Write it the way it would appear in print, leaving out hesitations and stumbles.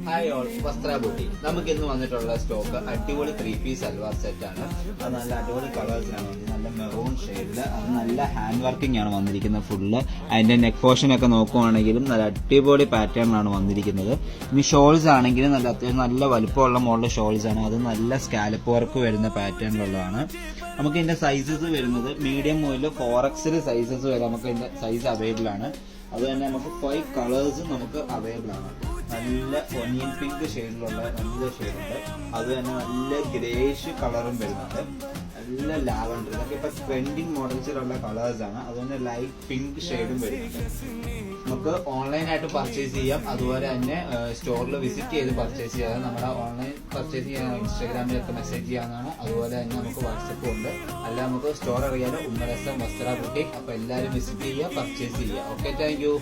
Hi all, വസ്ത്ര booty. നമുക്ക് ഇന്ന് വന്നിട്ടുള്ള സ്റ്റോക്ക് അടിപൊളി 3-piece സൽവാർ സെറ്റ് ആണ്. അത് നല്ല അടിപൊളി കളേഴ്സിനാണ് വന്നിരിക്കുന്നത്. നല്ല മെറൂൺ ഷെയ്ഡിൽ അത് നല്ല ഹാൻഡ് വർക്കിംഗ് ആണ് വന്നിരിക്കുന്നത് ഫുള്ള്. അതിന്റെ നെക്ക് പോർഷൻ ഒക്കെ നോക്കുവാണെങ്കിലും നല്ല അടിപൊളി പാറ്റേണിലാണ് വന്നിരിക്കുന്നത്. ഇനി ഷോൾസ് ആണെങ്കിലും നല്ല അത്യാവശ്യം നല്ല വലുപ്പമുള്ള മോഡൽ ഷോൾസ് ആണ്. അത് നല്ല സ്കാലപ്പ് വർക്ക് വരുന്ന പാറ്റേണിലുള്ളതാണ്. നമുക്ക് ഇതിന്റെ സൈസസ് വരുന്നത് മീഡിയം മുതൽ 4XL സൈസസ് വരെ നമുക്ക് ഇതിന്റെ സൈസ് അവൈലബിൾ ആണ്. അത് തന്നെ നമുക്ക് 5 കളേഴ്സും നമുക്ക് അവൈലബിൾ ആണ്. നല്ല ഒനിയൻ പിങ്ക് ഷെയ്ഡിലുള്ള നല്ല ഷെയ്ഡുണ്ട്. അത് തന്നെ നല്ല ഗ്രേഷ് കളറും വരുന്നുണ്ട്. നല്ല ലാവൻഡർ, ഇതൊക്കെ ഇപ്പൊ ട്രെൻഡിങ് മോഡൽസിലുള്ള കളേഴ്സ് ആണ്. അതുപോലെ ലൈറ്റ് പിങ്ക് ഷെയ്ഡും വരുന്നുണ്ട്. നമുക്ക് ഓൺലൈനായിട്ട് പർച്ചേസ് ചെയ്യാം. അതുപോലെ തന്നെ സ്റ്റോറിൽ വിസിറ്റ് ചെയ്ത് പർച്ചേസ് ചെയ്യാം. നമ്മുടെ ഓൺലൈൻ പർച്ചേസ് ചെയ്യാൻ ഇൻസ്റ്റാഗ്രാമിലൊക്കെ മെസ്സേജ് ചെയ്യാവുന്നതാണ്. അതുപോലെ തന്നെ നമുക്ക് വാട്സപ്പും ഉണ്ട്. അല്ല നമുക്ക് സ്റ്റോർ അറിയാലോ, ഉമ്മരസം വസ്ത്ര ബുട്ടിക്. അപ്പൊ എല്ലാവരും വിസിറ്റ് ചെയ്യുക, പർച്ചേസ് ചെയ്യുക. Okay, thank you.